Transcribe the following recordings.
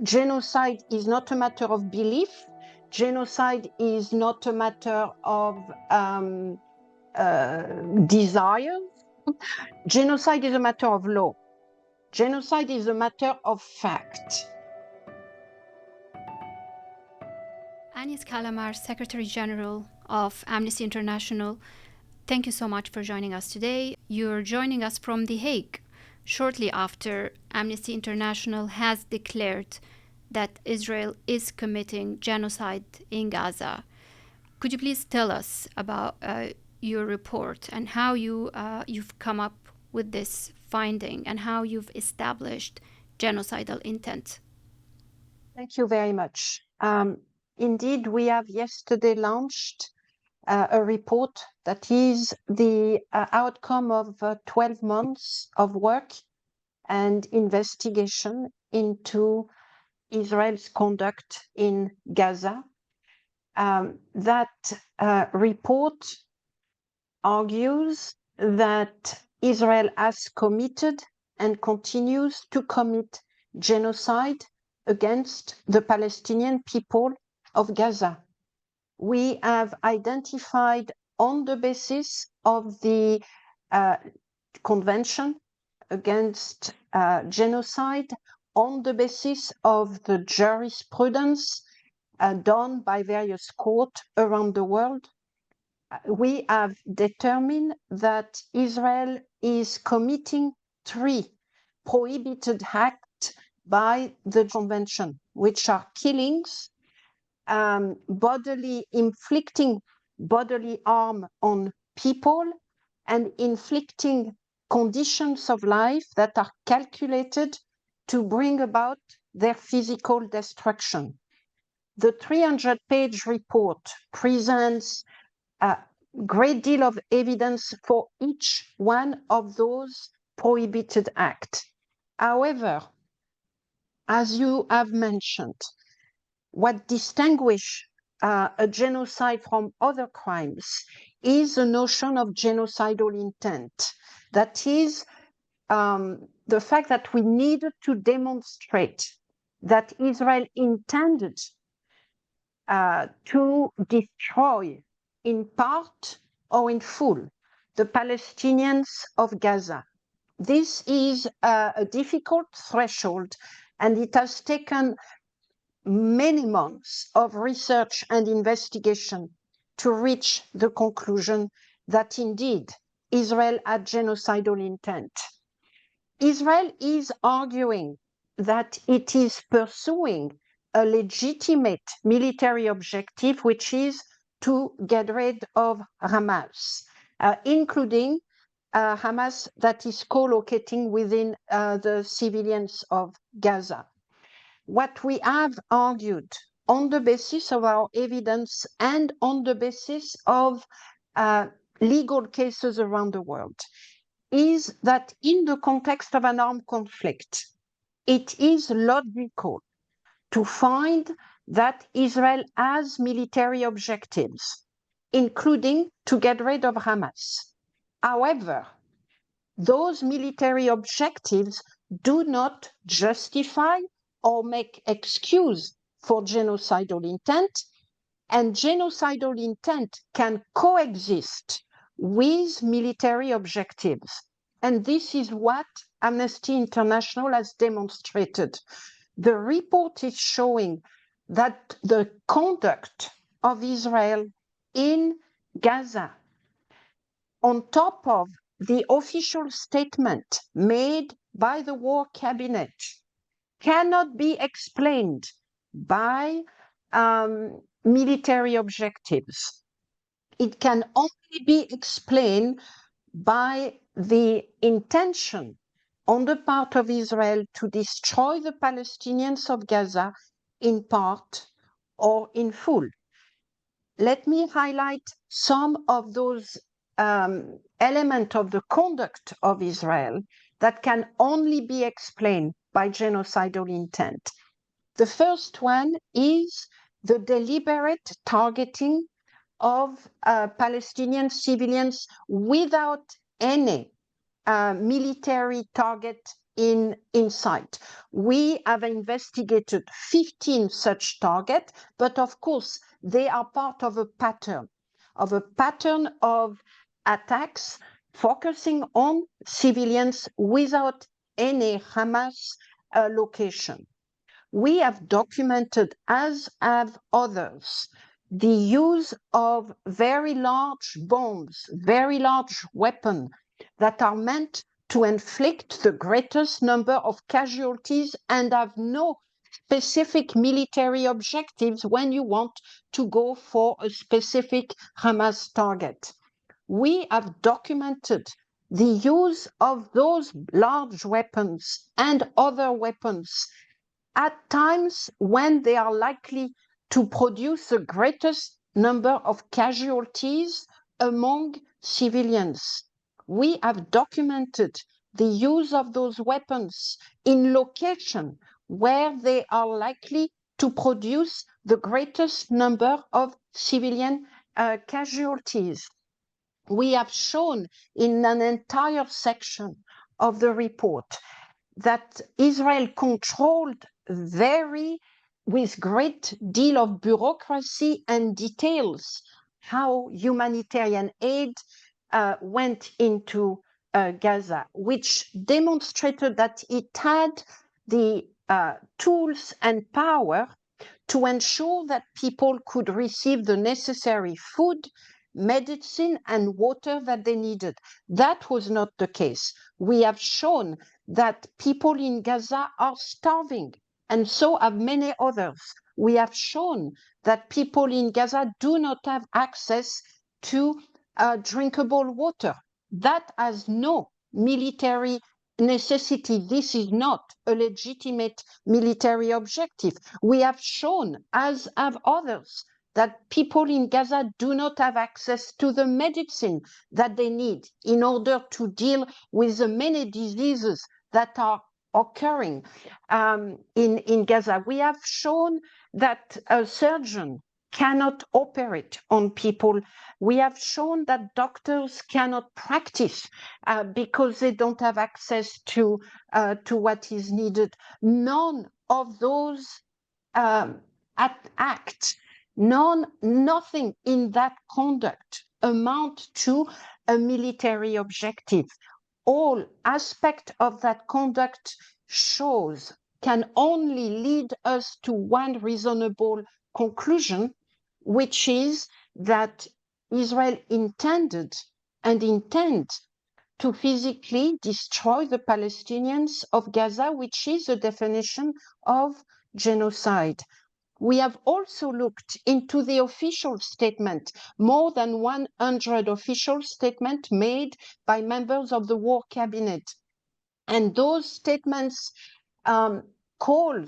Genocide is not a matter of belief. Genocide is not a matter of desire. Genocide is a matter of law. Genocide is a matter of fact. Agnes Callamard, Secretary General of Amnesty International, thank you so much for joining us today. You're joining us from The Hague, shortly after Amnesty International has declared that Israel is committing genocide in Gaza. Could you please tell us about your report and how you've come up with this finding and how you've established genocidal intent? Thank you very much. Indeed, we have yesterday launched a report that is the outcome of 12 months of work and investigation into Israel's conduct in Gaza. That report argues that Israel has committed and continues to commit genocide against the Palestinian people of Gaza. We have identified, on the basis of the Convention against genocide, on the basis of the jurisprudence done by various courts around the world, we have determined that Israel is committing 3 prohibited acts by the Convention, which are killings, inflicting bodily harm on people, and inflicting conditions of life that are calculated to bring about their physical destruction. The 300-page report presents a great deal of evidence for each one of those prohibited acts. However, as you have mentioned, what distinguishes a genocide from other crimes is the notion of genocidal intent. That is the fact that we needed to demonstrate that Israel intended to destroy in part or in full the Palestinians of Gaza. This is a difficult threshold, and it has taken many months of research and investigation to reach the conclusion that indeed Israel had genocidal intent. Israel is arguing that it is pursuing a legitimate military objective, which is to get rid of Hamas, including Hamas that is co-locating within the civilians of Gaza. What we have argued on the basis of our evidence and on the basis of legal cases around the world is that in the context of an armed conflict, it is logical to find that Israel has military objectives, including to get rid of Hamas. However, those military objectives do not justify or make excuse for genocidal intent, and genocidal intent can coexist with military objectives. And this is what Amnesty International has demonstrated. The report is showing that the conduct of Israel in Gaza, on top of the official statement made by the War Cabinet, cannot be explained by military objectives. It can only be explained by the intention on the part of Israel to destroy the Palestinians of Gaza in part or in full. Let me highlight some of those elements of the conduct of Israel that can only be explained by genocidal intent. The first one is the deliberate targeting of Palestinian civilians without any military target in sight. We have investigated 15 such targets, but of course, they are part of a pattern of attacks focusing on civilians without any Hamas location. We have documented, as have others, the use of very large bombs, very large weapons that are meant to inflict the greatest number of casualties and have no specific military objectives when you want to go for a specific Hamas target. We have documented the use of those large weapons and other weapons at times when they are likely to produce the greatest number of casualties among civilians. We have documented the use of those weapons in locations where they are likely to produce the greatest number of civilian casualties. We have shown in an entire section of the report that Israel controlled with great deal of bureaucracy and details how humanitarian aid went into Gaza, which demonstrated that it had the tools and power to ensure that people could receive the necessary food, medicine, and water that they needed. That was not the case. We have shown that people in Gaza are starving, and so have many others. We have shown that people in Gaza do not have access to drinkable water. That has no military necessity. This is not a legitimate military objective. We have shown, as have others, that people in Gaza do not have access to the medicine that they need in order to deal with the many diseases that are occurring in Gaza. We have shown that a surgeon cannot operate on people. We have shown that doctors cannot practice because they don't have access to what is needed. None of those acts, nothing in that conduct amount to a military objective. All aspect of that conduct can only lead us to one reasonable conclusion, which is that Israel intended and intends to physically destroy the Palestinians of Gaza, which is the definition of genocide. We have also looked into the official statement, more than 100 official statements made by members of the War Cabinet. And those statements call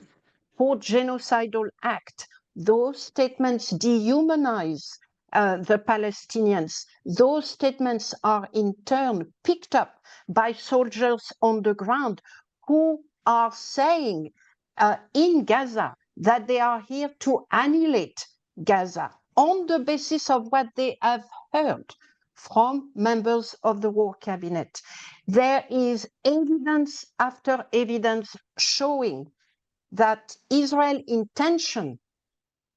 for genocidal act. Those statements dehumanize the Palestinians. Those statements are in turn picked up by soldiers on the ground who are saying in Gaza that they are here to annihilate Gaza on the basis of what they have heard from members of the War Cabinet. There is evidence after evidence showing that Israel's intention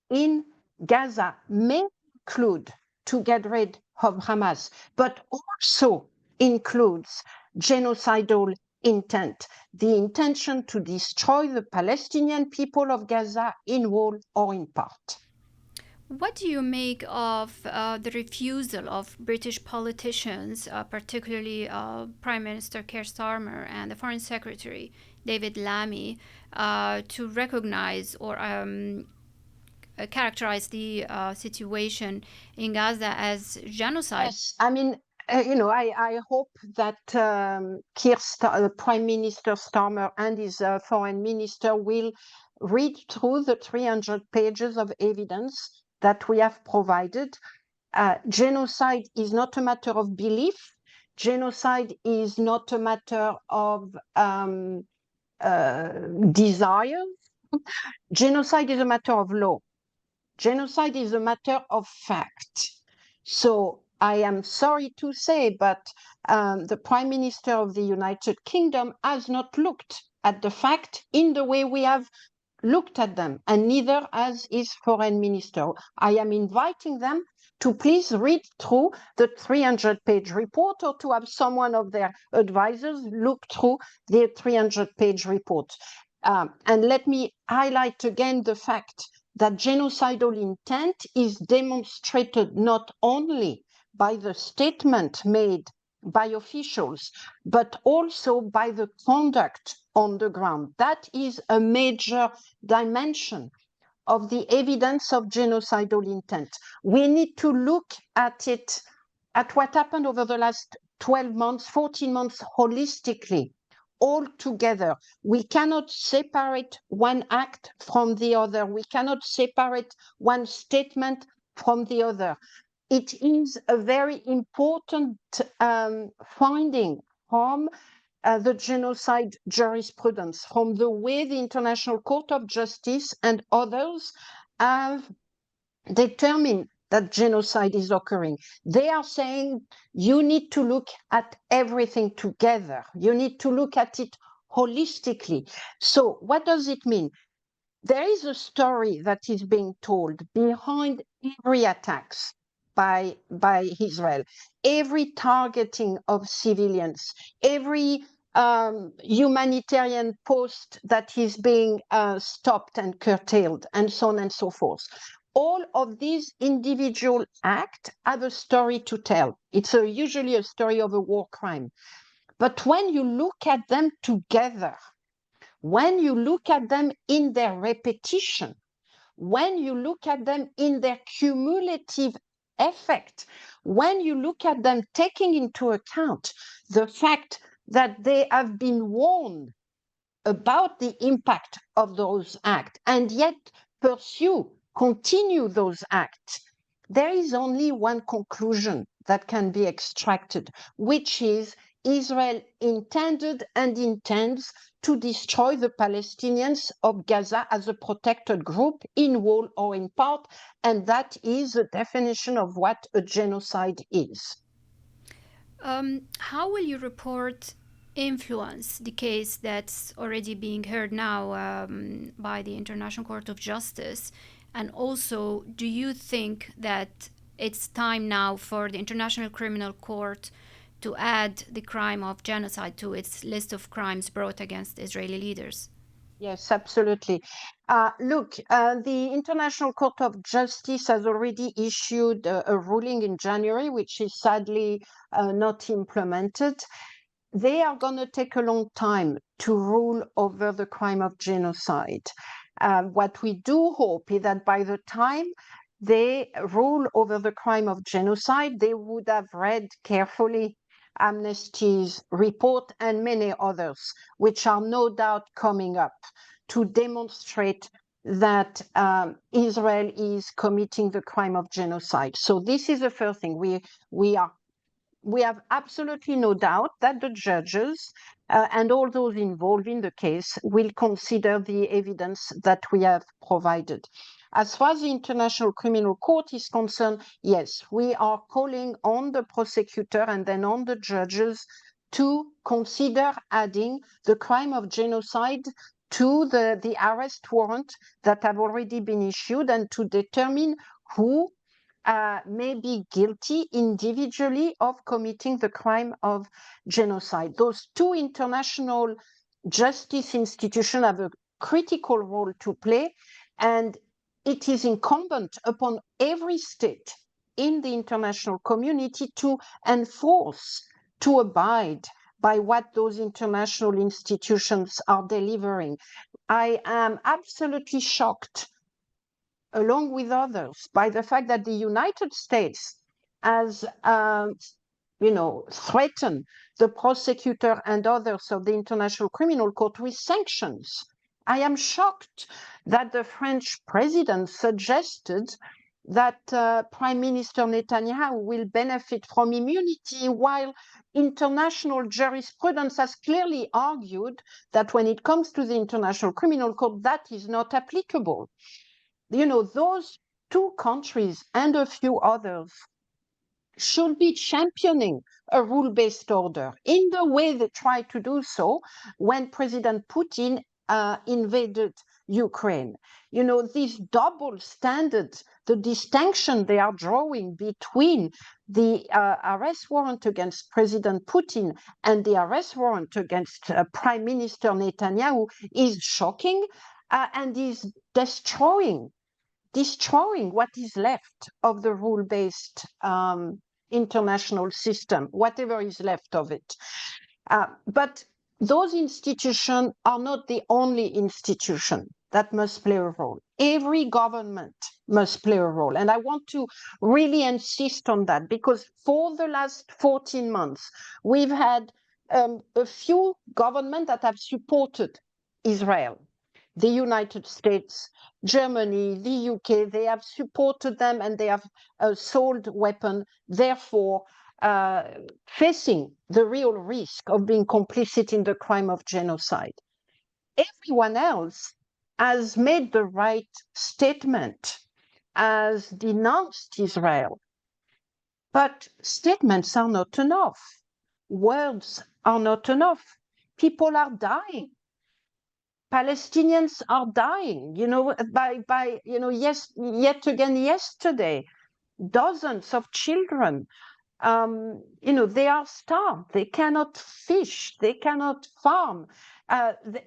in Gaza may include to get rid of Hamas, but also includes genocidal intent, the intention to destroy the Palestinian people of Gaza in whole or in part. What do you make of the refusal of British politicians, particularly Prime Minister Keir Starmer and the Foreign Secretary David Lammy, to recognize or characterize the situation in Gaza as genocide? Yes, I mean, I hope that Prime Minister Starmer and his foreign minister will read through the 300 pages of evidence that we have provided. Genocide is not a matter of belief. Genocide is not a matter of desire. Genocide is a matter of law. Genocide is a matter of fact. So I am sorry to say, but the Prime Minister of the United Kingdom has not looked at the fact in the way we have looked at them, and neither has his foreign minister. I am inviting them to please read through the 300-page report, or to have someone of their advisors look through the 300-page report. And let me highlight again the fact that genocidal intent is demonstrated not only by the statement made by officials, but also by the conduct on the ground. That is a major dimension of the evidence of genocidal intent. We need to look at it, at what happened over the last 12 months, 14 months holistically, all together. We cannot separate one act from the other. We cannot separate one statement from the other. It is a very important finding from the genocide jurisprudence, from the way the International Court of Justice and others have determined that genocide is occurring. They are saying you need to look at everything together. You need to look at it holistically. So what does it mean? There is a story that is being told behind every attacks by Israel, every targeting of civilians, every humanitarian post that is being stopped and curtailed, and so on and so forth. All of these individual acts have a story to tell. It's usually a story of a war crime. But when you look at them together, when you look at them in their repetition, when you look at them in their cumulative effect, when you look at them taking into account the fact that they have been warned about the impact of those acts and yet continue those acts, there is only one conclusion that can be extracted, which is Israel intended and intends to destroy the Palestinians of Gaza as a protected group in whole or in part, and that is the definition of what a genocide is. How will you report influence the case that's already being heard now by the International Court of Justice? And also, do you think that it's time now for the International Criminal Court to add the crime of genocide to its list of crimes brought against Israeli leaders? Yes, absolutely. Look, the International Court of Justice has already issued a ruling in January, which is sadly not implemented. They are going to take a long time to rule over the crime of genocide. What we do hope is that by the time they rule over the crime of genocide, they would have read carefully Amnesty's report and many others, which are no doubt coming up to demonstrate that Israel is committing the crime of genocide. So this is the first thing. We have absolutely no doubt that the judges and all those involved in the case will consider the evidence that we have provided. As far as the International Criminal Court is concerned, yes, we are calling on the prosecutor and then on the judges to consider adding the crime of genocide to the arrest warrant that have already been issued, and to determine who may be guilty individually of committing the crime of genocide. Those two international justice institutions have a critical role to play, and it is incumbent upon every state in the international community to enforce, to abide by what those international institutions are delivering. I am absolutely shocked, along with others, by the fact that the United States has threatened the prosecutor and others of the International Criminal Court with sanctions. I am shocked that the French president suggested that Prime Minister Netanyahu will benefit from immunity, while international jurisprudence has clearly argued that when it comes to the International Criminal Court, that is not applicable. Those two countries and a few others should be championing a rule-based order in the way they tried to do so when President Putin invaded Ukraine. You know, this double standard, the distinction they are drawing between the arrest warrant against President Putin and the arrest warrant against Prime Minister Netanyahu is shocking and is destroying what is left of the rule-based international system, whatever is left of it. But those institutions are not the only institution that must play a role. Every government must play a role. And I want to really insist on that, because for the last 14 months, we've had a few governments that have supported Israel. The United States, Germany, the UK, they have supported them and they have sold weapons, therefore facing the real risk of being complicit in the crime of genocide. Everyone else has made the right statement, has denounced Israel. But statements are not enough. Words are not enough. People are dying. Palestinians are dying, yet again yesterday, dozens of children, they are starved. They cannot fish. They cannot farm.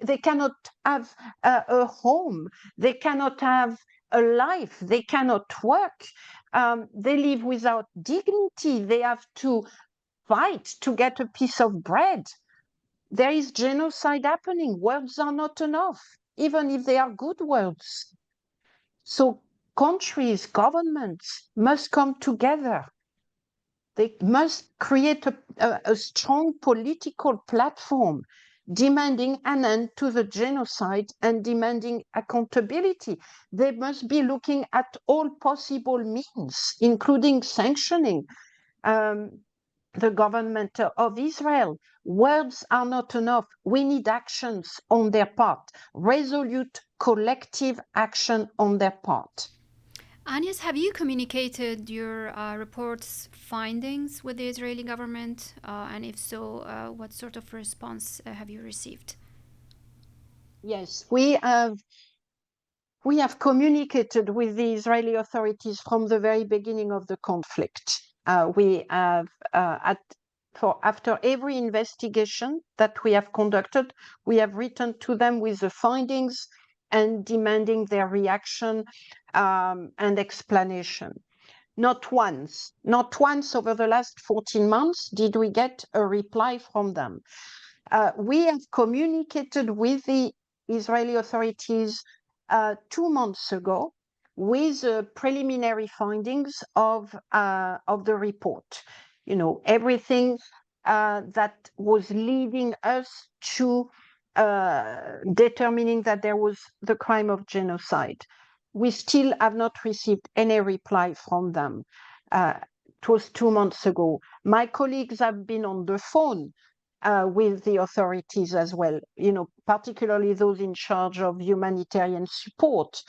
They cannot have a home. They cannot have a life. They cannot work. They live without dignity. They have to fight to get a piece of bread. There is genocide happening. Words are not enough, even if they are good words. So countries, governments must come together. They must create a strong political platform demanding an end to the genocide and demanding accountability. They must be looking at all possible means, including sanctioning the government of Israel. Words are not enough. We need actions on their part, resolute collective action on their part. Agnes, have you communicated your report's findings with the Israeli government? And if so, what sort of response have you received? Yes, we have communicated with the Israeli authorities from the very beginning of the conflict. We have, after every investigation that we have conducted, we have written to them with the findings and demanding their reaction and explanation. Not once over the last 14 months did we get a reply from them. We have communicated with the Israeli authorities 2 months ago with preliminary findings of the report. Everything that was leading us to determining that there was the crime of genocide. We still have not received any reply from them. It was 2 months ago. My colleagues have been on the phone with the authorities as well, particularly those in charge of humanitarian support.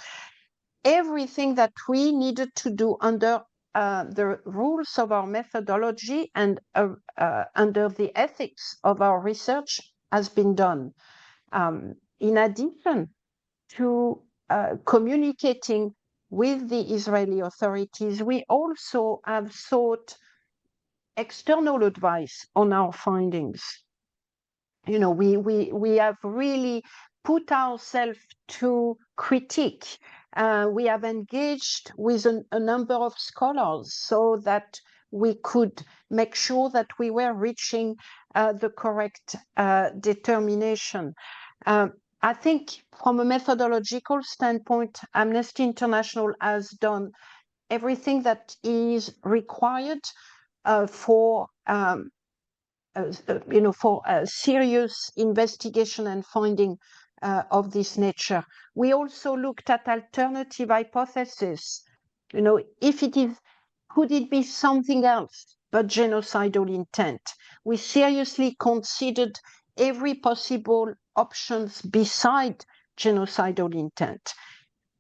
Everything that we needed to do under the rules of our methodology and under the ethics of our research has been done. In addition to communicating with the Israeli authorities, we also have sought external advice on our findings. We have really put ourselves to critique. We have engaged with a number of scholars so that we could make sure that we were reaching the correct determination. I think from a methodological standpoint, Amnesty International has done everything that is required for a serious investigation and finding of this nature. We also looked at alternative hypotheses. Could it be something else but genocidal intent? We seriously considered every possible options beside genocidal intent.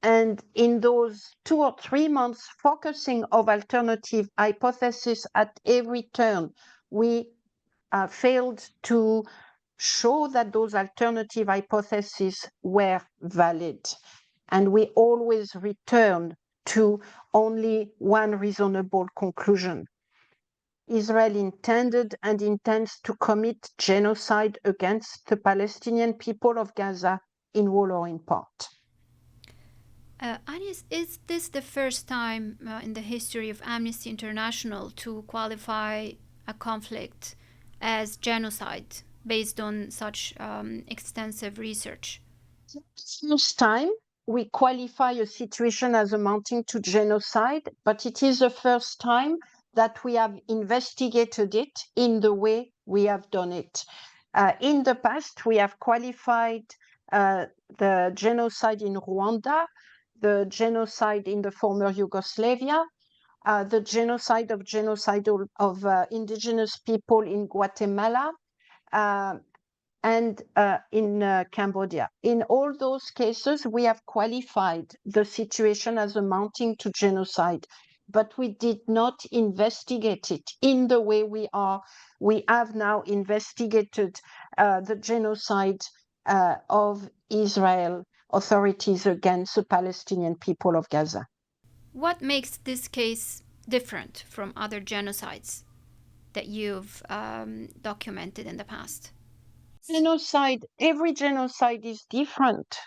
And in those 2 or 3 months focusing of alternative hypothesis at every turn, we failed to show that those alternative hypotheses were valid. And we always return to only one reasonable conclusion. Israel intended and intends to commit genocide against the Palestinian people of Gaza in whole or in part. Agnes, is this the first time in the history of Amnesty International to qualify a conflict as genocide based on such extensive research? First time we qualify a situation as amounting to genocide, but it is the first time that we have investigated it in the way we have done it. In the past, we have qualified the genocide in Rwanda, the genocide in the former Yugoslavia, the genocide of indigenous people in Guatemala, and in Cambodia. In all those cases, we have qualified the situation as amounting to genocide, but we did not investigate it in the way we have now investigated the genocide of Israel authorities against the Palestinian people of Gaza. What makes this case different from other genocides that you've documented in the past? Every genocide is different,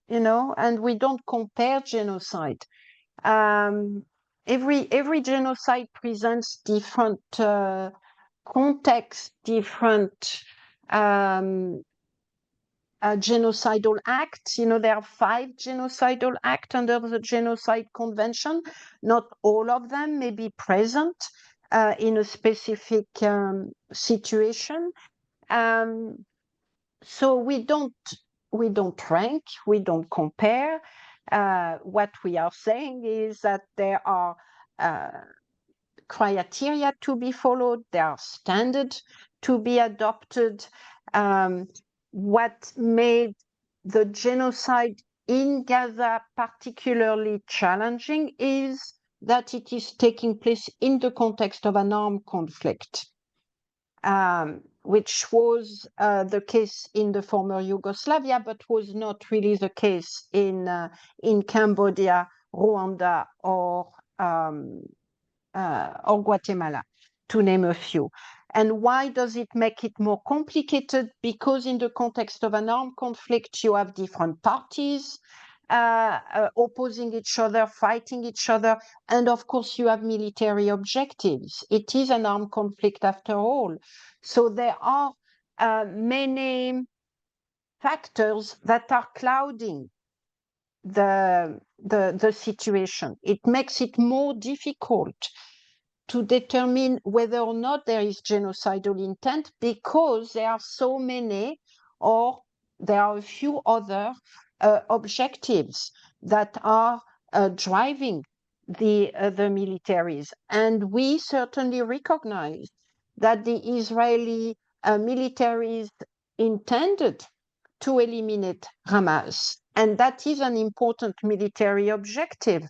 and we don't compare genocide. Every genocide presents different context, different genocidal acts. There are 5 genocidal acts under the Genocide Convention. Not all of them may be present in a specific situation. So we don't rank, we don't compare. What we are saying is that there are criteria to be followed, there are standards to be adopted. What made the genocide in Gaza particularly challenging is that it is taking place in the context of an armed conflict, which was the case in the former Yugoslavia, but was not really the case in Cambodia, Rwanda, or Guatemala, to name a few. And why does it make it more complicated? Because in the context of an armed conflict, you have different parties opposing each other, fighting each other, and of course you have military objectives. It is an armed conflict after all. So there are many factors that are clouding the situation. It makes it more difficult to determine whether or not there is genocidal intent, because there are so many, or there are a few other objectives that are driving the militaries. And we certainly recognize that the Israeli militaries intended to eliminate Hamas, and that is an important military objective.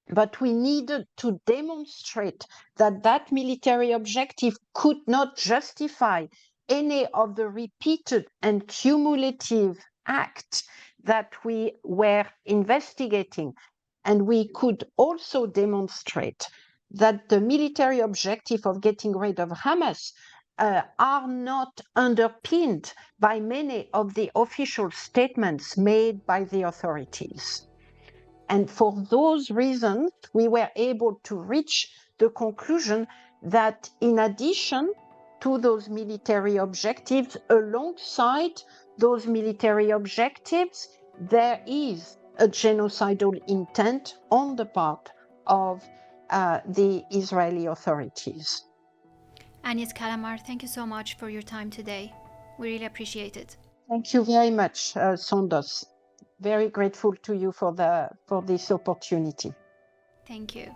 But we needed to demonstrate that that military objective could not justify any of the repeated and cumulative acts that we were investigating. And we could also demonstrate that the military objective of getting rid of Hamas are not underpinned by many of the official statements made by the authorities. And for those reasons, we were able to reach the conclusion that in addition to those military objectives, alongside those military objectives, there is a genocidal intent on the part of the Israeli authorities. Agnes Callamard, thank you so much for your time today. We really appreciate it. Thank you very much, Sondos. Very grateful to you for this opportunity. Thank you.